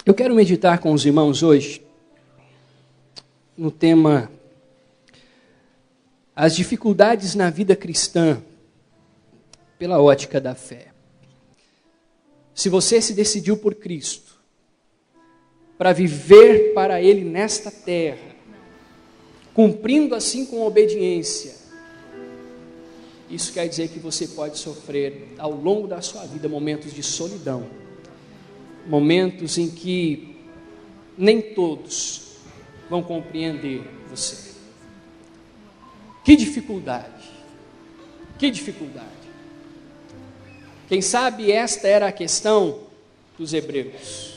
Eu quero meditar com os irmãos hoje no tema as dificuldades na vida cristã pela ótica da fé. Se você se decidiu por Cristo para viver para Ele nesta terra, cumprindo assim com obediência, isso quer dizer que você pode sofrer ao longo da sua vida momentos de solidão, momentos em que nem todos vão compreender você. Que dificuldade, que dificuldade. Quem sabe esta era a questão dos hebreus.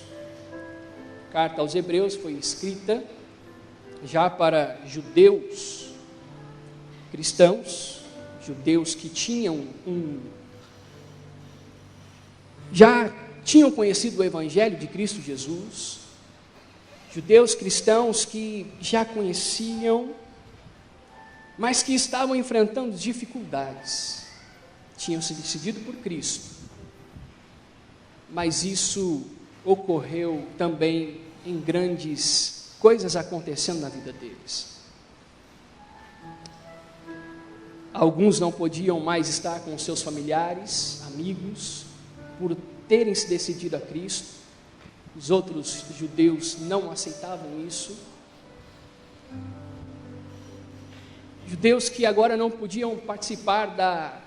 A carta aos hebreus foi escrita já para judeus cristãos, judeus que já tinham conhecido o Evangelho de Cristo Jesus, judeus cristãos que já conheciam, mas que estavam enfrentando dificuldades, tinham se decidido por Cristo, mas isso ocorreu também em grandes coisas acontecendo na vida deles. Alguns não podiam mais estar com seus familiares, amigos, por terem se decidido a Cristo. Os outros judeus não aceitavam isso. Judeus que agora não podiam participar da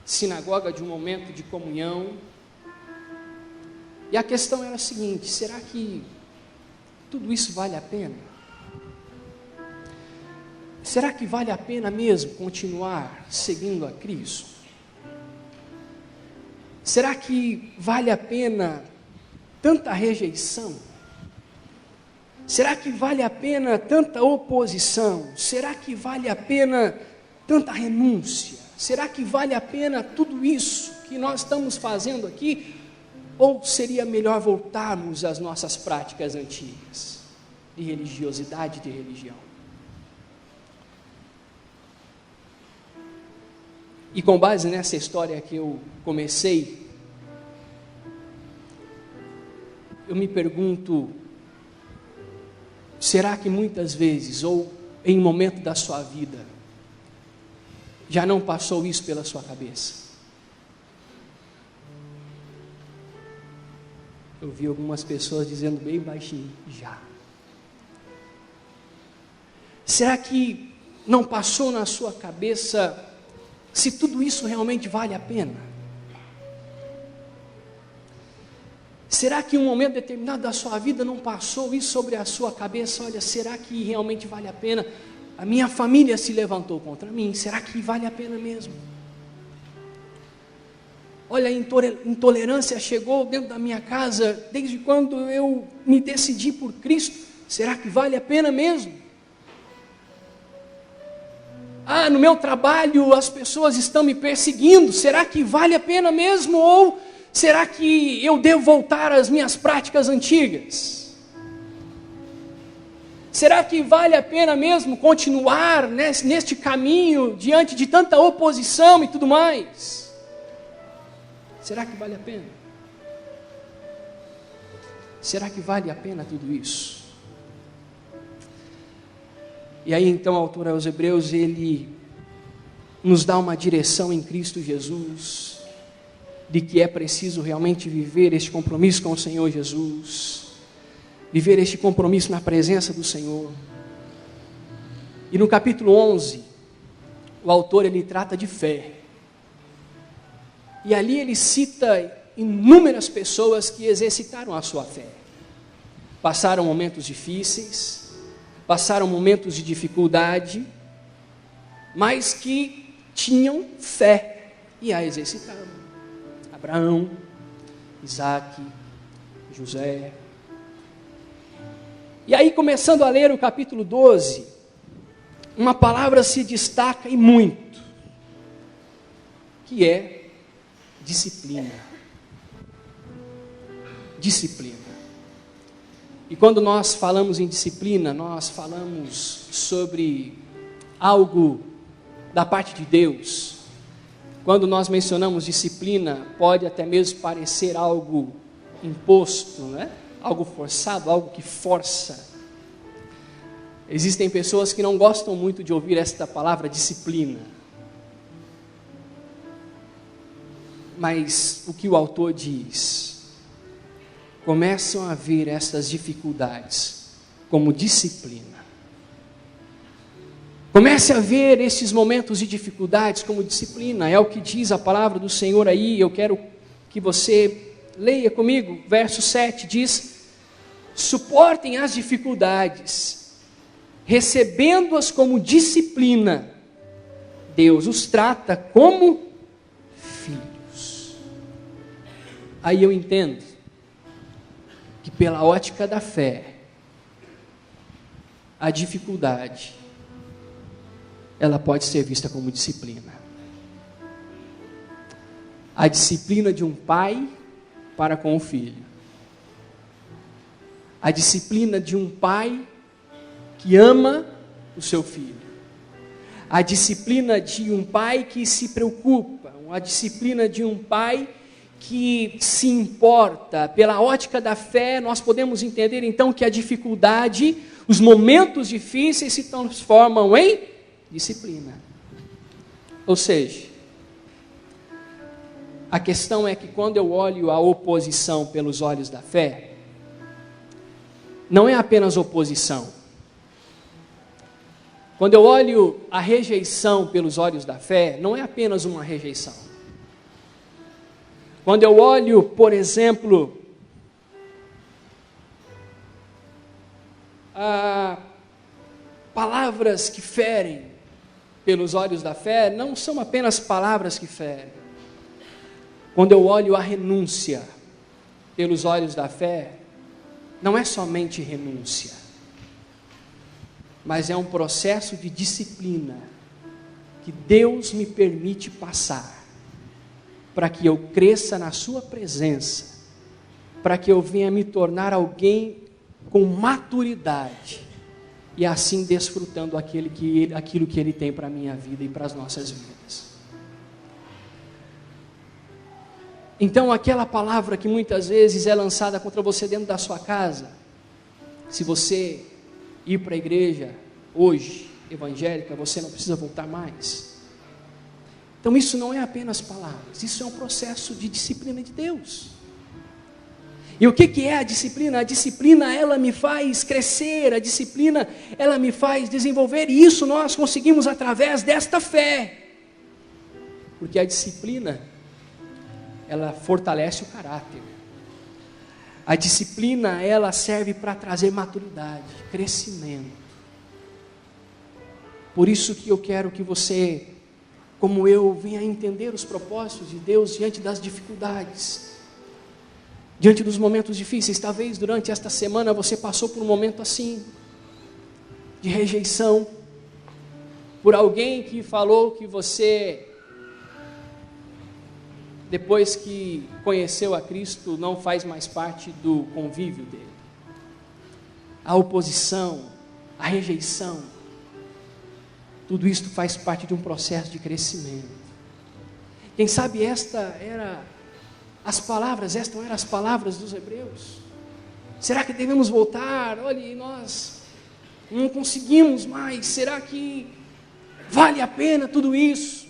sinagoga de um momento de comunhão. E a questão era a seguinte: será que tudo isso vale a pena? Será que vale a pena mesmo continuar seguindo a Cristo? Será que vale a pena tanta rejeição? Será que vale a pena tanta oposição? Será que vale a pena tanta renúncia? Será que vale a pena tudo isso que nós estamos fazendo aqui? Ou seria melhor voltarmos às nossas práticas antigas de religiosidade, de religião? E com base nessa história que eu comecei, eu me pergunto, será que muitas vezes, ou em um momento da sua vida, já não passou isso pela sua cabeça? Eu vi algumas pessoas dizendo bem baixinho, já. Será que não passou na sua cabeça se tudo isso realmente vale a pena? Será que em um momento determinado da sua vida não passou isso sobre a sua cabeça? Olha, será que realmente vale a pena? A minha família se levantou contra mim, será que vale a pena mesmo? Olha, a intolerância chegou dentro da minha casa desde quando eu me decidi por Cristo, será que vale a pena mesmo? Ah, no meu trabalho as pessoas estão me perseguindo, será que vale a pena mesmo? Ou será que eu devo voltar às minhas práticas antigas? Será que vale a pena mesmo continuar neste caminho, diante de tanta oposição e tudo mais? Será que vale a pena? Será que vale a pena tudo isso? E aí então o autor aos Hebreus, ele nos dá uma direção em Cristo Jesus, de que é preciso realmente viver este compromisso com o Senhor Jesus, viver este compromisso na presença do Senhor. E no capítulo 11, o autor ele trata de fé. E ali ele cita inúmeras pessoas que exercitaram a sua fé. Passaram momentos difíceis, passaram momentos de dificuldade, mas que tinham fé e a exercitaram. Abraão, Isaac, José. E aí, começando a ler o capítulo 12, uma palavra se destaca e muito, que é disciplina. Disciplina. E quando nós falamos em disciplina, nós falamos sobre algo da parte de Deus. Quando nós mencionamos disciplina, pode até mesmo parecer algo imposto, né? Algo forçado, algo que força. Existem pessoas que não gostam muito de ouvir esta palavra disciplina. Mas o que o autor diz? Começam a ver estas dificuldades como disciplina. Comece a ver esses momentos de dificuldades como disciplina. É o que diz a palavra do Senhor aí. Eu quero que você leia comigo. Verso 7 diz: suportem as dificuldades, recebendo-as como disciplina. Deus os trata como filhos. Aí eu entendo que pela ótica da fé, a dificuldade, ela pode ser vista como disciplina. A disciplina de um pai para com o filho. A disciplina de um pai que ama o seu filho. A disciplina de um pai que se preocupa. A disciplina de um pai que se importa. Pela ótica da fé, nós podemos entender então que a dificuldade, os momentos difíceis se transformam em disciplina. Ou seja, a questão é que quando eu olho a oposição pelos olhos da fé, não é apenas oposição. Quando eu olho a rejeição pelos olhos da fé, não é apenas uma rejeição. Quando eu olho, por exemplo, palavras que ferem pelos olhos da fé, não são apenas palavras que ferem. Quando eu olho a renúncia pelos olhos da fé, não é somente renúncia, mas é um processo de disciplina que Deus me permite passar, para que eu cresça na sua presença, para que eu venha me tornar alguém com maturidade, e assim desfrutando aquilo que Ele tem para a minha vida e para as nossas vidas. Então aquela palavra que muitas vezes é lançada contra você dentro da sua casa, se você ir para a igreja hoje, evangélica, você não precisa voltar mais. Então isso não é apenas palavras, isso é um processo de disciplina de Deus. E o que é a disciplina? A disciplina, ela me faz crescer, a disciplina, ela me faz desenvolver, e isso nós conseguimos através desta fé. Porque a disciplina, ela fortalece o caráter. A disciplina, ela serve para trazer maturidade, crescimento. Por isso que eu quero que você, como eu, venha entender os propósitos de Deus diante das dificuldades, diante dos momentos difíceis. Talvez durante esta semana você passou por um momento assim, de rejeição, por alguém que falou que você, depois que conheceu a Cristo, não faz mais parte do convívio dele. A oposição, a rejeição, tudo isto faz parte de um processo de crescimento. Quem sabe estas eram as palavras dos hebreus. Será que devemos voltar? Olha, nós não conseguimos mais. Será que vale a pena tudo isso?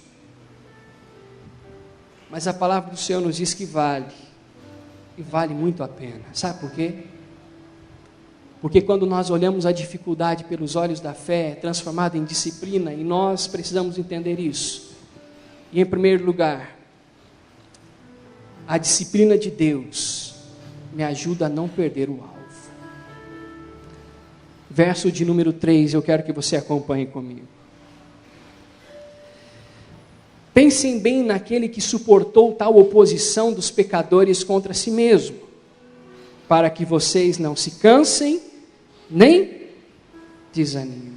Mas a palavra do Senhor nos diz que vale, e vale muito a pena. Sabe por quê? Porque quando nós olhamos a dificuldade pelos olhos da fé, é transformada em disciplina, e nós precisamos entender isso. E em primeiro lugar, a disciplina de Deus me ajuda a não perder o alvo. Verso de número 3, eu quero que você acompanhe comigo. Pensem bem naquele que suportou tal oposição dos pecadores contra si mesmo, para que vocês não se cansem, nem desanimem.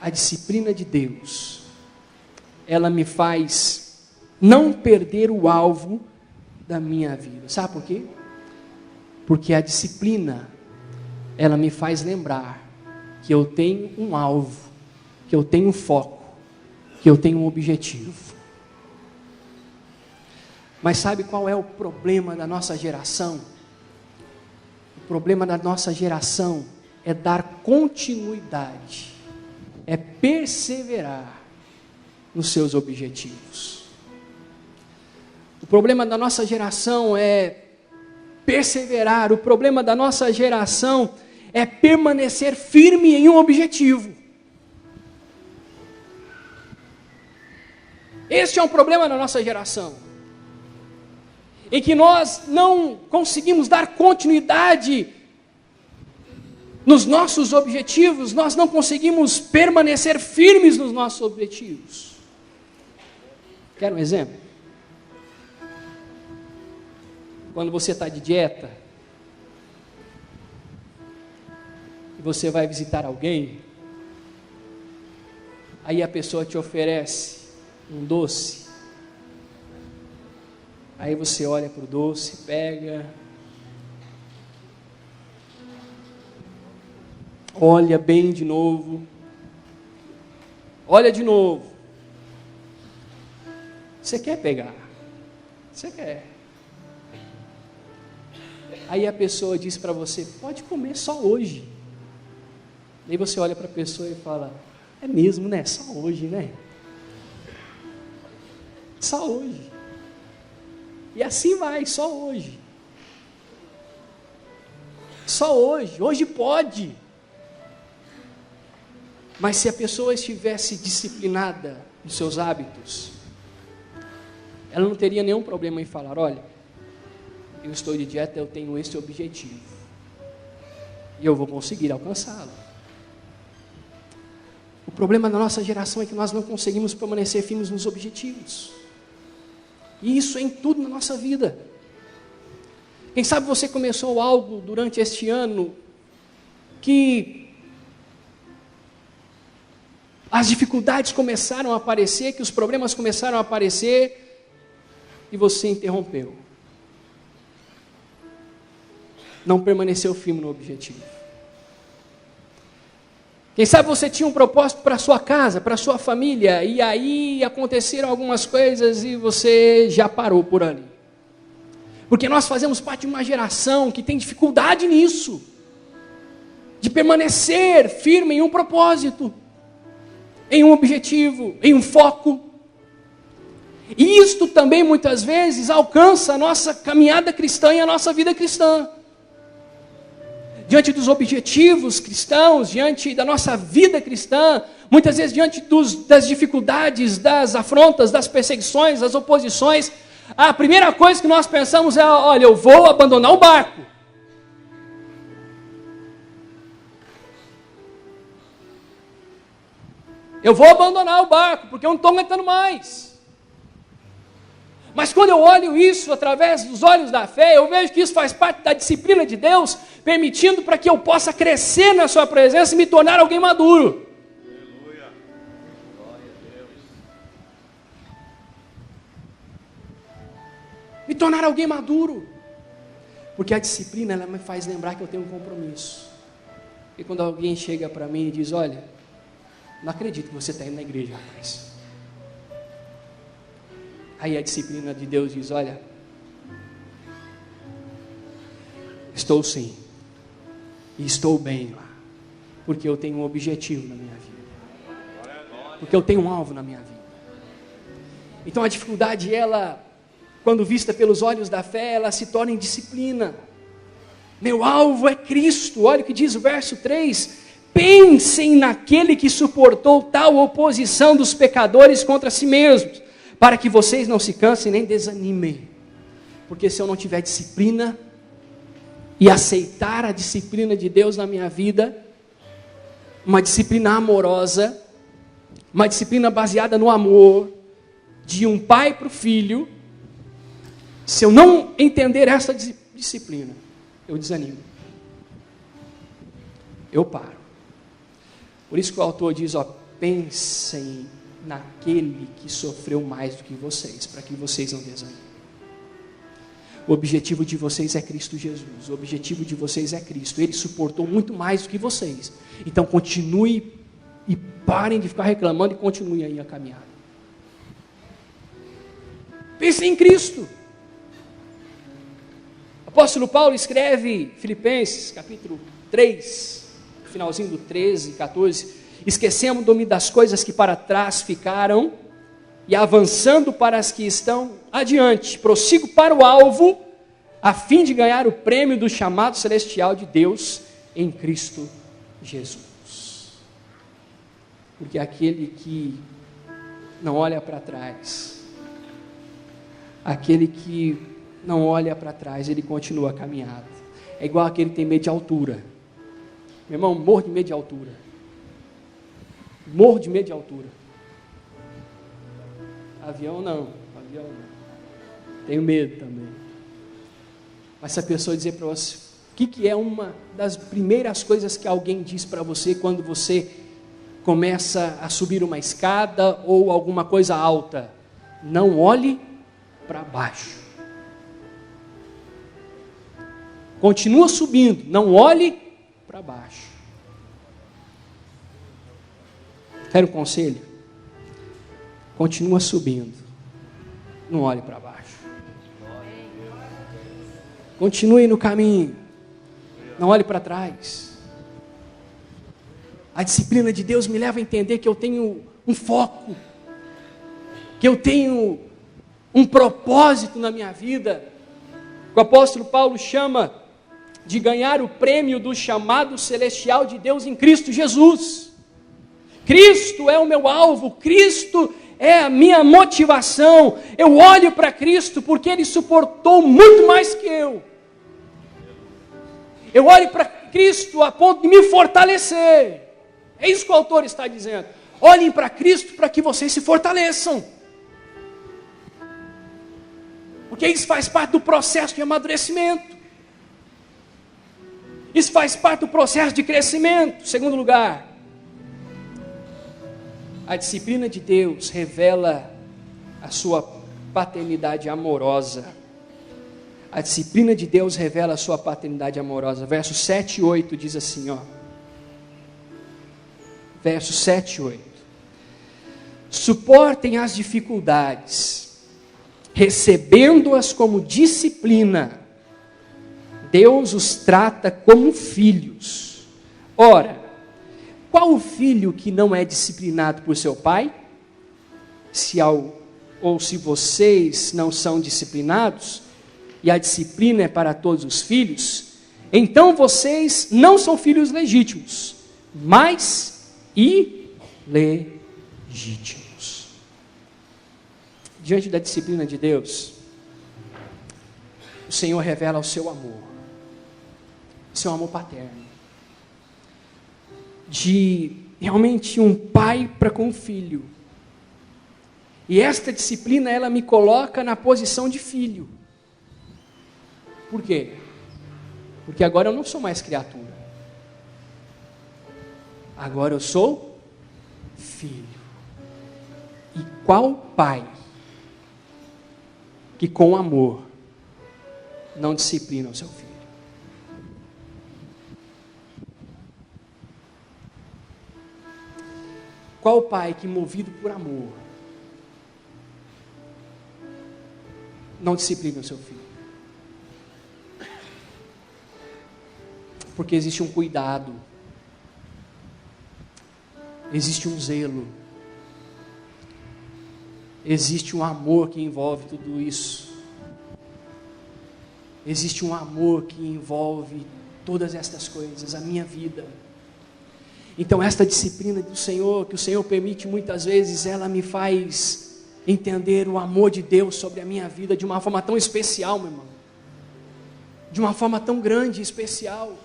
A disciplina de Deus, ela me faz não perder o alvo da minha vida. Sabe por quê? Porque a disciplina, ela me faz lembrar que eu tenho um alvo, que eu tenho um foco, que eu tenho um objetivo. Mas sabe qual é o problema da nossa geração? O problema da nossa geração é dar continuidade, é perseverar nos seus objetivos. O problema da nossa geração é perseverar, o problema da nossa geração é permanecer firme em um objetivo. Este é um problema da nossa geração, em que nós não conseguimos dar continuidade nos nossos objetivos, nós não conseguimos permanecer firmes nos nossos objetivos. Quer um exemplo? Quando você está de dieta, e você vai visitar alguém, aí a pessoa te oferece um doce, aí você olha para o doce, pega, olha bem de novo, olha de novo, você quer pegar, você quer, aí a pessoa diz para você, pode comer só hoje, aí você olha para a pessoa e fala, é mesmo, né, só hoje, né, só hoje, e assim vai, só hoje, hoje pode, mas se a pessoa estivesse disciplinada nos seus hábitos, ela não teria nenhum problema em falar, olha, eu estou de dieta, eu tenho esse objetivo, e eu vou conseguir alcançá-lo. O problema da nossa geração é que nós não conseguimos permanecer firmes nos objetivos, e isso é em tudo na nossa vida. Quem sabe você começou algo durante este ano, que as dificuldades começaram a aparecer, que os problemas começaram a aparecer, e você interrompeu. Não permaneceu firme no objetivo. Quem sabe você tinha um propósito para a sua casa, para a sua família, e aí aconteceram algumas coisas e você já parou por ali. Porque nós fazemos parte de uma geração que tem dificuldade nisso, de permanecer firme em um propósito, em um objetivo, em um foco. E isto também muitas vezes alcança a nossa caminhada cristã e a nossa vida cristã. Diante dos objetivos cristãos, diante da nossa vida cristã, muitas vezes diante das dificuldades, das afrontas, das perseguições, das oposições, a primeira coisa que nós pensamos é, olha, eu vou abandonar o barco. Eu vou abandonar o barco, porque eu não estou aguentando mais. Mas quando eu olho isso através dos olhos da fé, eu vejo que isso faz parte da disciplina de Deus, permitindo para que eu possa crescer na sua presença e me tornar alguém maduro. Aleluia. Glória a Deus. Me tornar alguém maduro. Porque a disciplina, ela me faz lembrar que eu tenho um compromisso. E quando alguém chega para mim e diz, olha, não acredito que você está indo na igreja, rapaz. Aí a disciplina de Deus diz, olha, estou sim, e estou bem lá, porque eu tenho um objetivo na minha vida, porque eu tenho um alvo na minha vida. Então a dificuldade, ela, quando vista pelos olhos da fé, ela se torna em disciplina. Meu alvo é Cristo. Olha o que diz o verso 3, pensem naquele que suportou tal oposição dos pecadores contra si mesmos, para que vocês não se cansem nem desanimem, porque se eu não tiver disciplina, e aceitar a disciplina de Deus na minha vida, uma disciplina amorosa, uma disciplina baseada no amor, de um pai para o filho, se eu não entender essa disciplina, eu desanimo, eu paro. Por isso que o autor diz, pensem naquele que sofreu mais do que vocês, para que vocês não desanimem. O objetivo de vocês é Cristo Jesus, o objetivo de vocês é Cristo, Ele suportou muito mais do que vocês, então continue e parem de ficar reclamando e continuem aí a caminhada. Pensem em Cristo, apóstolo Paulo escreve Filipenses, capítulo 3, finalzinho do 13, 14, esquecendo-me das coisas que para trás ficaram, e avançando para as que estão adiante, prossigo para o alvo, a fim de ganhar o prêmio do chamado celestial de Deus em Cristo Jesus. Porque aquele que não olha para trás, aquele que não olha para trás, ele continua a caminhada. É igual aquele que tem medo de altura. Meu irmão, morro de medo de altura. Morro de medo de altura. Avião não. Tenho medo também. Mas se a pessoa dizer para você, o que é uma das primeiras coisas que alguém diz para você quando você começa a subir uma escada ou alguma coisa alta? Não olhe para baixo. Continua subindo, não olhe para baixo. Quer um conselho? Continua subindo, não olhe para baixo. Continue no caminho, não olhe para trás. A disciplina de Deus me leva a entender que eu tenho um foco, que eu tenho um propósito na minha vida. O apóstolo Paulo chama de ganhar o prêmio do chamado celestial de Deus em Cristo Jesus. Cristo é o meu alvo, Cristo é a minha motivação. Eu olho para Cristo porque Ele suportou muito mais que eu. Eu olho para Cristo a ponto de me fortalecer. É isso que o autor está dizendo. Olhem para Cristo para que vocês se fortaleçam. Porque isso faz parte do processo de amadurecimento. Isso faz parte do processo de crescimento. Segundo lugar, a disciplina de Deus revela a sua paternidade amorosa. A disciplina de Deus revela a sua paternidade amorosa. Versos 7 e 8 diz assim, ó. Versos 7 e 8. Suportem as dificuldades, recebendo-as como disciplina. Deus os trata como filhos. Ora, qual o filho que não é disciplinado por seu pai? Se vocês não são disciplinados, e a disciplina é para todos os filhos, então vocês não são filhos legítimos, mas ilegítimos. Diante da disciplina de Deus, o Senhor revela o seu amor paterno, de realmente um pai para com o filho. E esta disciplina, ela me coloca na posição de filho. Por quê? Porque agora eu não sou mais criatura. Agora eu sou filho. E qual pai que com amor não disciplina o seu filho? Qual pai que, movido por amor, não disciplina o seu filho? Porque existe um cuidado, existe um zelo, existe um amor que envolve tudo isso. Existe um amor que envolve todas estas coisas, a minha vida. Então esta disciplina do Senhor, que o Senhor permite muitas vezes, ela me faz entender o amor de Deus sobre a minha vida de uma forma tão especial, meu irmão. De uma forma tão grande e especial.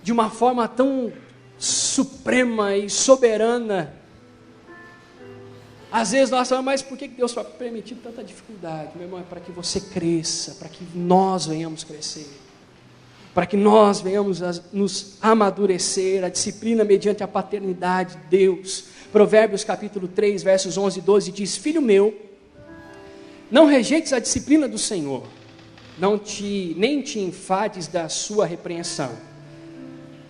De uma forma tão suprema e soberana. Às vezes nós falamos, mas por que Deus vai permitir tanta dificuldade? Meu irmão, é para que você cresça, para que nós venhamos crescer. Para que nós venhamos nos amadurecer, a disciplina mediante a paternidade de Deus. Provérbios capítulo 3, versos 11 e 12 diz: Filho meu, não rejeites a disciplina do Senhor, nem te enfades da sua repreensão,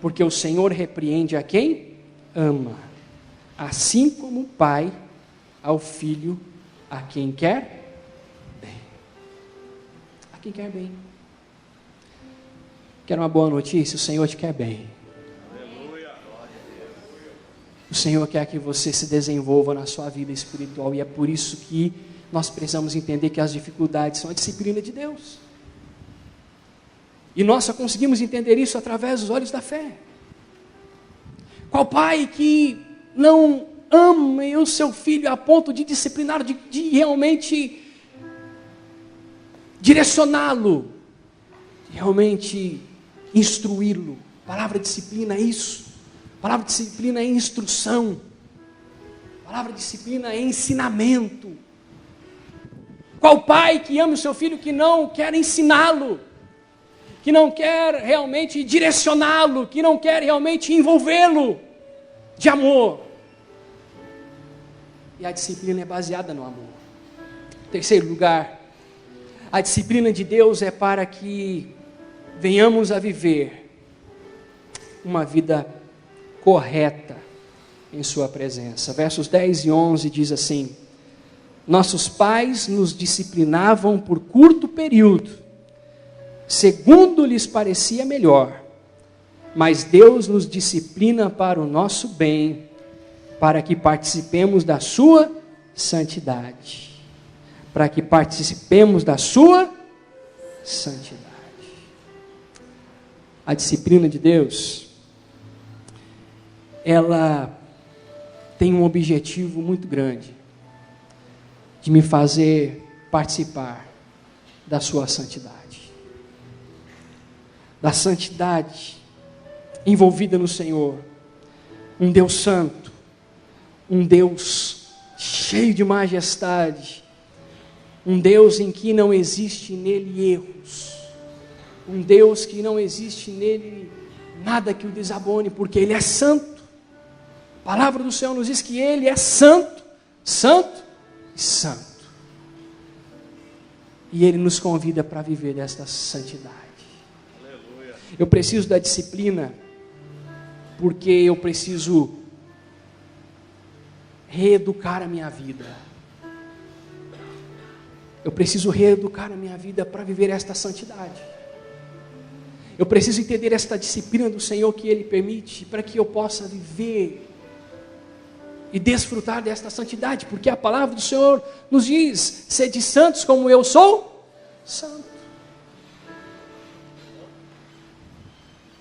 porque o Senhor repreende a quem ama, assim como o pai ao filho a quem quer bem. A quem quer bem. Quer uma boa notícia? O Senhor te quer bem. O Senhor quer que você se desenvolva na sua vida espiritual, e é por isso que nós precisamos entender que as dificuldades são a disciplina de Deus. E nós só conseguimos entender isso através dos olhos da fé. Qual pai que não ama o seu filho a ponto de disciplinar, de realmente direcioná-lo, de realmente instruí-lo? A palavra disciplina é isso. A palavra disciplina é instrução. A palavra disciplina é ensinamento. Qual pai que ama o seu filho que não quer ensiná-lo, que não quer realmente direcioná-lo, que não quer realmente envolvê-lo de amor? E a disciplina é baseada no amor. Terceiro lugar, a disciplina de Deus é para que venhamos a viver uma vida correta em sua presença. Versos 10 e 11 diz assim: nossos pais nos disciplinavam por curto período, segundo lhes parecia melhor, mas Deus nos disciplina para o nosso bem, para que participemos da sua santidade. Para que participemos da sua santidade. A disciplina de Deus, ela tem um objetivo muito grande, de me fazer participar da sua santidade. Da santidade envolvida no Senhor. Um Deus santo, um Deus cheio de majestade, um Deus em que não existe nele erros, um Deus que não existe nele nada que o desabone, porque ele é santo. A palavra do Senhor nos diz que ele é santo, santo e santo. E ele nos convida para viver desta santidade. Aleluia. Eu preciso da disciplina, porque eu preciso reeducar a minha vida. Eu preciso reeducar a minha vida para viver esta santidade. Eu preciso entender esta disciplina do Senhor que Ele permite, para que eu possa viver e desfrutar desta santidade, porque a palavra do Senhor nos diz: sede santos como eu sou santo.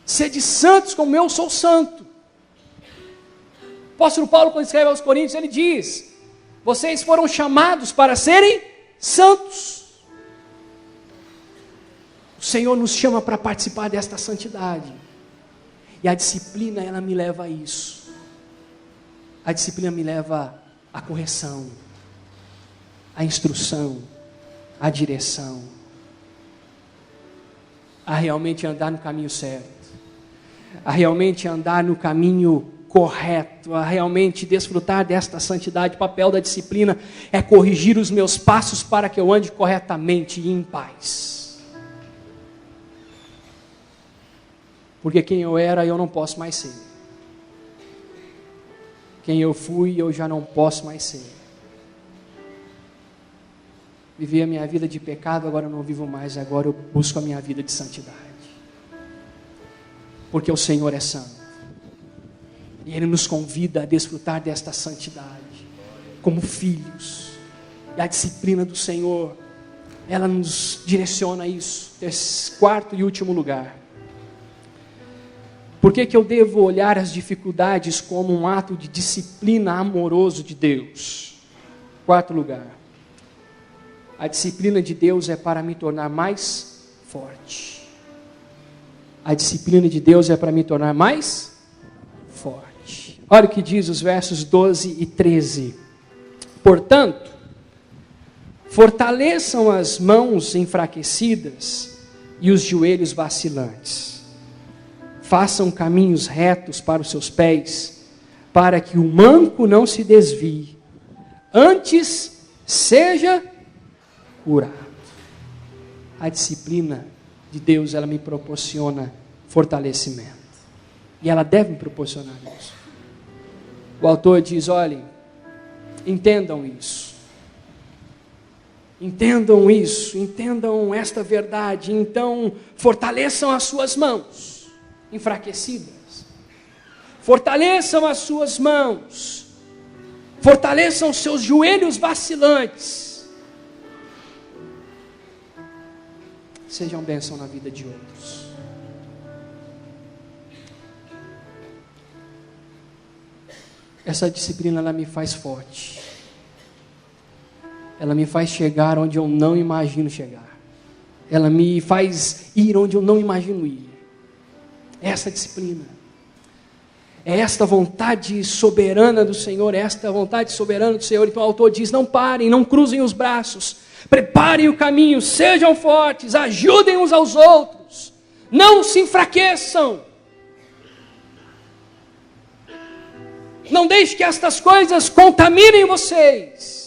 Sede santos como eu sou santo. O apóstolo Paulo, quando escreve aos Coríntios, ele diz: vocês foram chamados para serem santos. O Senhor nos chama para participar desta santidade. E a disciplina, ela me leva a isso. A disciplina me leva à correção, à instrução, à direção, a realmente andar no caminho certo, a realmente andar no caminho correto, a realmente desfrutar desta santidade. O papel da disciplina é corrigir os meus passos para que eu ande corretamente e em paz. Porque quem eu era, eu não posso mais ser. Quem eu fui, eu já não posso mais ser. Vivi a minha vida de pecado, agora eu não vivo mais, agora eu busco a minha vida de santidade. Porque o Senhor é santo. E Ele nos convida a desfrutar desta santidade, como filhos. E a disciplina do Senhor, ela nos direciona a isso. Quarto e último lugar. Por que eu devo olhar as dificuldades como um ato de disciplina amoroso de Deus? Quarto lugar. A disciplina de Deus é para me tornar mais forte. A disciplina de Deus é para me tornar mais forte. Olha o que diz os versos 12 e 13. Portanto, fortaleçam as mãos enfraquecidas e os joelhos vacilantes. Façam caminhos retos para os seus pés, para que o manco não se desvie, antes seja curado. A disciplina de Deus, ela me proporciona fortalecimento. E ela deve me proporcionar isso. O autor diz: olhem, entendam isso. Entendam isso, entendam esta verdade. Então, fortaleçam as suas mãos enfraquecidas. Fortaleçam as suas mãos. Fortaleçam os seus joelhos vacilantes. Sejam bênção na vida de outros. Essa disciplina, ela me faz forte. Ela me faz chegar onde eu não imagino chegar. Ela me faz ir onde eu não imagino ir. Essa disciplina. É esta vontade soberana do Senhor. É esta vontade soberana do Senhor. Então o autor diz: não parem, não cruzem os braços. Preparem o caminho, sejam fortes, ajudem uns aos outros. Não se enfraqueçam. Não deixe que estas coisas contaminem vocês.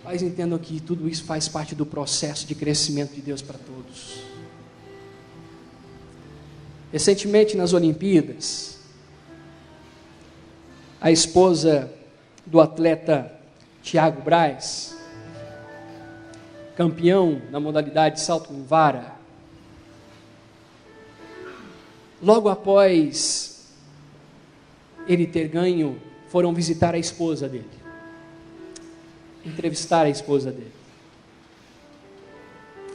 Mas entendam que tudo isso faz parte do processo de crescimento de Deus para todos. Recentemente nas Olimpíadas, a esposa do atleta Thiago Braz, campeão na modalidade salto com vara, logo após ele ter ganho, foram visitar a esposa dele. Entrevistar a esposa dele.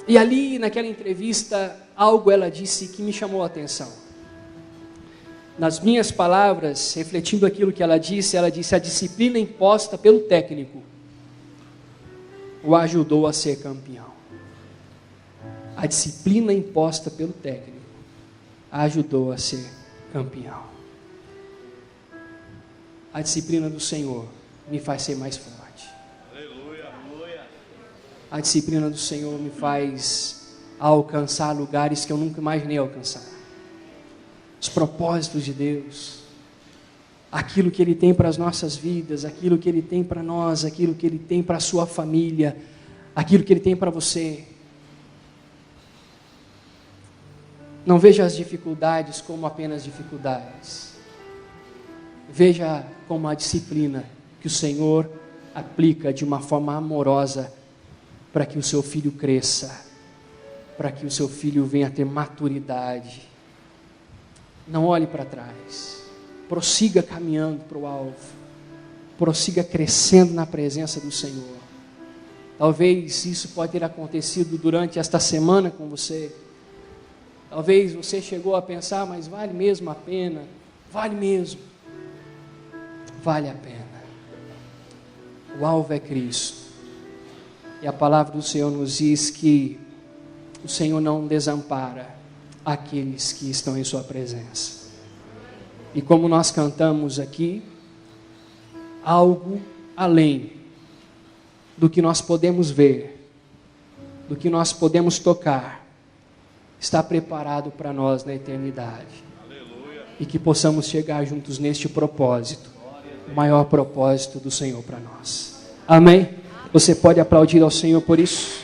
E ali, naquela entrevista, algo ela disse que me chamou a atenção. Nas minhas palavras, refletindo aquilo que ela disse, a disciplina imposta pelo técnico o ajudou a ser campeão. A disciplina imposta pelo técnico a ajudou a ser campeão. A disciplina do Senhor me faz ser mais forte. A disciplina do Senhor me faz alcançar lugares que eu nunca imaginei alcançar. Os propósitos de Deus, aquilo que Ele tem para as nossas vidas, aquilo que Ele tem para nós, aquilo que Ele tem para a sua família, aquilo que Ele tem para você. Não veja as dificuldades como apenas dificuldades. Veja como a disciplina que o Senhor aplica de uma forma amorosa para que o seu filho cresça, para que o seu filho venha a ter maturidade. Não olhe para trás, prossiga caminhando para o alvo, prossiga crescendo na presença do Senhor. Talvez isso pode ter acontecido durante esta semana com você. Talvez você chegou a pensar, mas vale mesmo a pena? Vale mesmo, vale a pena. O alvo é Cristo. E a palavra do Senhor nos diz que o Senhor não desampara aqueles que estão em sua presença. E como nós cantamos aqui, algo além do que nós podemos ver, do que nós podemos tocar, está preparado para nós na eternidade. Aleluia. E que possamos chegar juntos neste propósito, o maior propósito do Senhor para nós. Amém? Você pode aplaudir ao Senhor por isso?